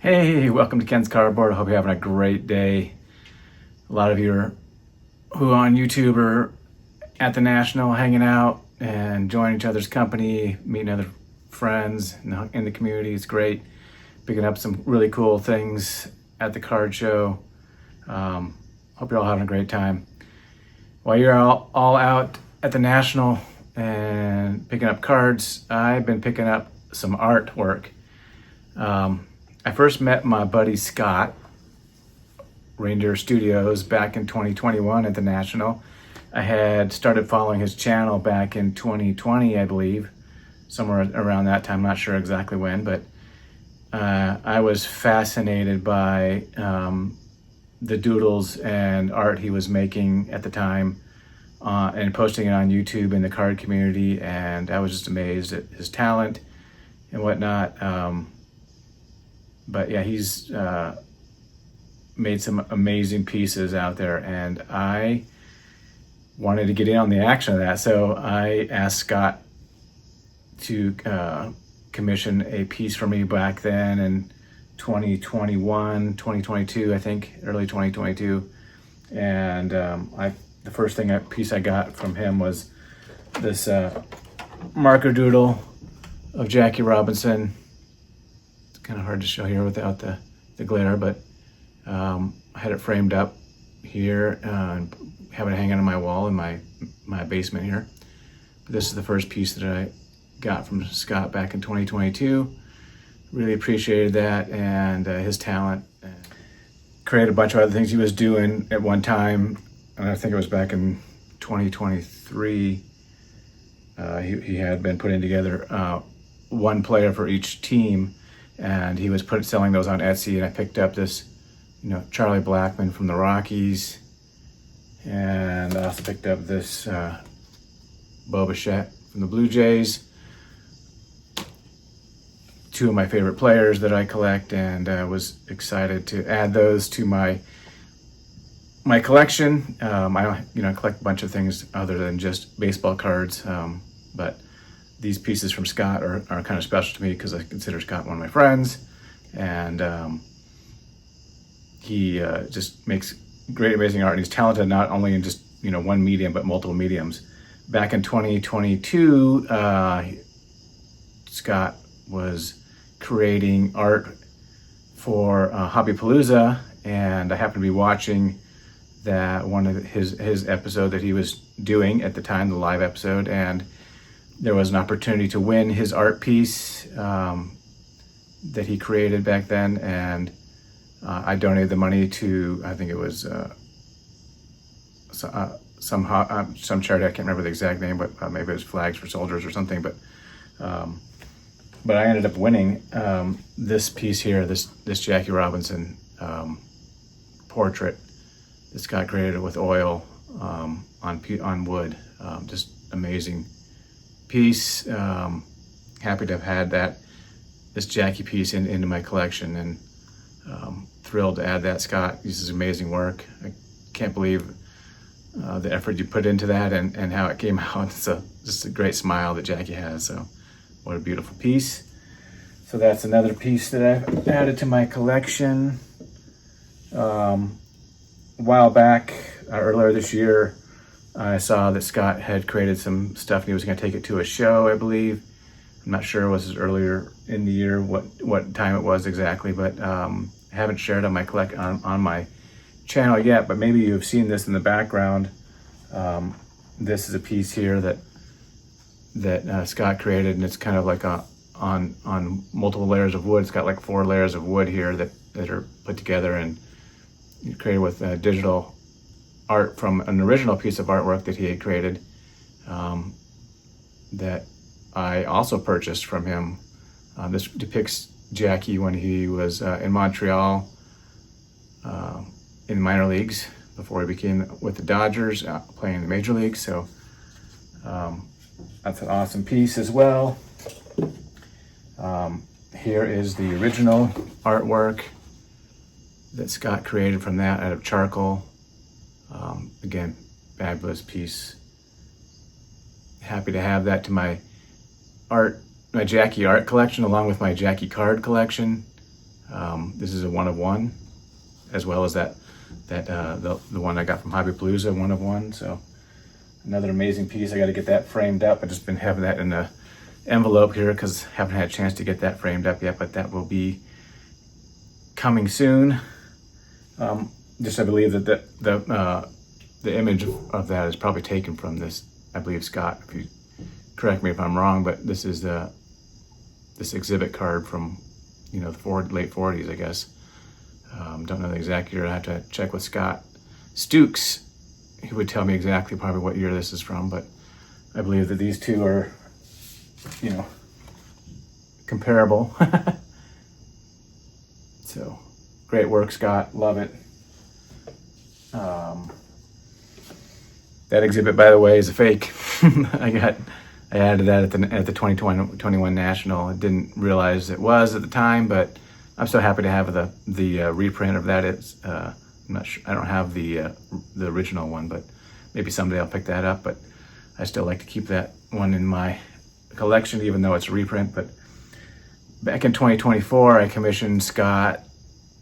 Hey, welcome to Ken's Cardboard. I hope you're having a great day. A lot of you are who on YouTube are at the National hanging out and enjoying each other's company, meeting other friends in the community. It's great. Picking up some really cool things at the card show. Hope you're all having a great time. While you're all out at the National and picking up cards, I've been picking up some artwork. I first met my buddy Scott, Reindeer Studios, back in 2021 at the National. I had started following his channel back in 2020, I believe, somewhere around that time, not sure exactly when, but I was fascinated by the doodles and art he was making at the time and posting it on YouTube in the card community, and I was just amazed at his talent and whatnot. But yeah, he's made some amazing pieces out there, and I wanted to get in on the action of that. So I asked Scott to commission a piece for me back then in 2021, 2022, I think, early 2022. And the first piece I got from him was this marker doodle of Jackie Robinson. Kind of hard to show here without the glare, but I had it framed up here and have it hanging on my wall in my basement here. But this is the first piece that I got from Scott back in 2022. Really appreciated that and his talent. Created a bunch of other things he was doing at one time, and I think it was back in 2023. He had been putting together one player for each team, and he was selling those on Etsy, and I picked up this, Charlie Blackmon from the Rockies, and I also picked up this Bo Bichette from the Blue Jays. Two of my favorite players that I collect, and was excited to add those to my collection. I collect a bunch of things other than just baseball cards, but these pieces from Scott are kind of special to me because I consider Scott one of my friends, and he just makes great, amazing art, and he's talented not only in just one medium but multiple mediums. Back in 2022, Scott was creating art for Hobbypalooza, and I happened to be watching that one of his episode that he was doing at the time, the live episode, and there was an opportunity to win his art piece that he created back then, and I donated the money to, I think it was some charity. I can't remember the exact name, but maybe it was Flags for Soldiers or something. But I ended up winning this piece here, this Jackie Robinson portrait that Scott created with oil on wood. Just amazing piece. Happy to have had this Jackie piece into my collection, and thrilled to add that. Scott, this is amazing work. I can't believe the effort you put into that and how it came out. It's just a great smile that Jackie has. So what a beautiful piece. So that's another piece that I've added to my collection. A while back, earlier this year, I saw that Scott had created some stuff and he was going to take it to a show, I believe. I'm not sure, was it earlier in the year, what time it was exactly, but I haven't shared on my channel yet, but maybe you've seen this in the background. This is a piece here that Scott created, and it's kind of like on multiple layers of wood. It's got like 4 layers of wood here that are put together and created with digital art from an original piece of artwork that he had created that I also purchased from him. This depicts Jackie when he was in Montreal in minor leagues before he became with the Dodgers, playing in the major leagues. So that's an awesome piece as well. Here is the original artwork that Scott created from that out of charcoal. Again, fabulous piece. Happy to have that to my Jackie art collection, along with my Jackie card collection. This is a 1 of 1, as well as the one I got from Hobby Palooza, 1 of 1. So another amazing piece. I got to get that framed up. I've just been having that in the envelope here because haven't had a chance to get that framed up yet, but that will be coming soon. Just I believe that the image of that is probably taken from this. I believe Scott, if you correct me if I'm wrong, but this is this exhibit card from the late 40s, I guess. Don't know the exact year. I have to check with Scott Stukes. He would tell me exactly probably what year this is from, but I believe that these two are, comparable. So great work, Scott. Love it. That exhibit, by the way, is a fake. I added that at the 2021 National. I didn't realize it was at the time, but I'm so happy to have the reprint of that. I'm not sure. I don't have the original one, but maybe someday I'll pick that up. But I still like to keep that one in my collection, even though it's a reprint. But back in 2024, I commissioned Scott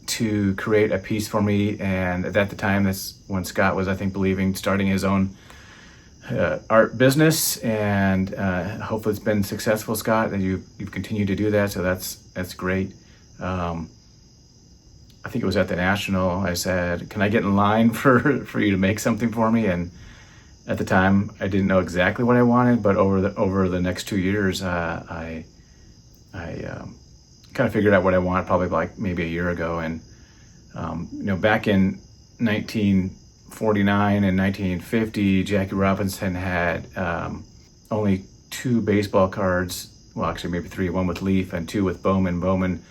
to create a piece for me, and at the time, that's when Scott was, I think, starting his own art business, and hopefully it's been successful, Scott, and you've continued to do that, so that's great. I think it was at the National, I said, can I get in line for you to make something for me? And at the time, I didn't know exactly what I wanted, but over the next 2 years, I kind of figured out what I wanted probably like maybe a year ago. And back in 1949 and 1950, Jackie Robinson had only 2 baseball cards. Well, actually maybe 3. 1 with Leaf and 2 with Bowman.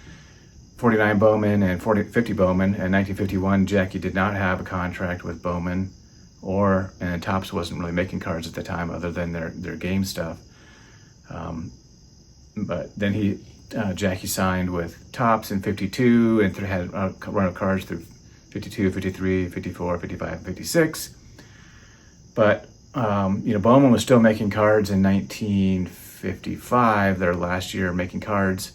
49 Bowman and 50 Bowman. In 1951, Jackie did not have a contract with Bowman, and Topps wasn't really making cards at the time other than their game stuff. But then Jackie signed with Topps in 52 and had a run of cards through 52, 53, 54, 55, and 56. But, Bowman was still making cards in 1955, their last year making cards.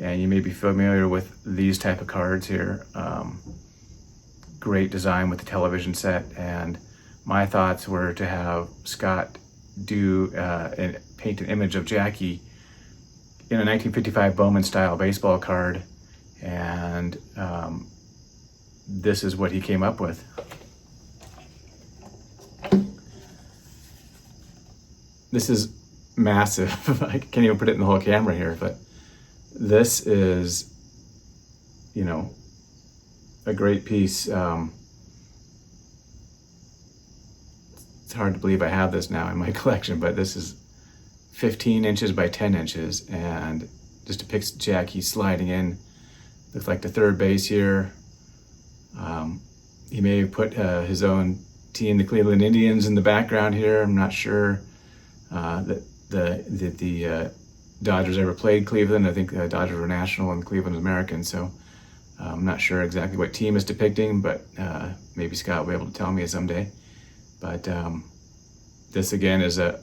And you may be familiar with these type of cards here. Great design with the television set. And my thoughts were to have Scott paint an image of Jackie in a 1955 Bowman style baseball card, and this is what he came up with. This is massive. I can't even put it in the whole camera here, but this is, a great piece. It's hard to believe I have this now in my collection, but this is 15 inches by 10 inches, and just depicts Jackie sliding in. Looks like the third base here. He may have put his own team, the Cleveland Indians, in the background here. I'm not sure that the Dodgers ever played Cleveland. I think the Dodgers were national and Cleveland was American, so I'm not sure exactly what team is depicting, but maybe Scott will be able to tell me someday. But this again is a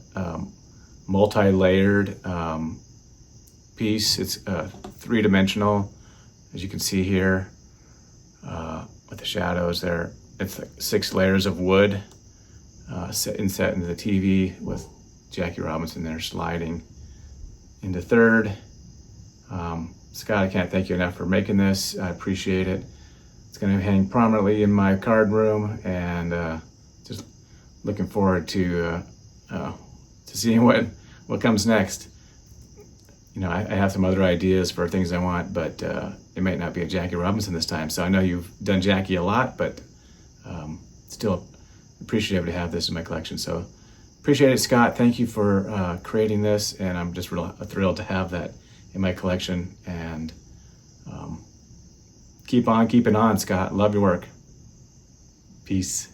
multi-layered piece. It's 3-dimensional, as you can see here, with the shadows there. It's like 6 layers of wood set into the TV with Jackie Robinson there sliding into third. Scott, I can't thank you enough for making this. I appreciate it. It's going to hang prominently in my card room, and just looking forward to seeing what comes next. I have some other ideas for things I want, but it might not be a Jackie Robinson this time. So I know you've done Jackie a lot, but still appreciative to have this in my collection. So appreciate it, Scott. Thank you for creating this, and I'm just real thrilled to have that in my collection. And keep on keeping on, Scott. Love your work. Peace.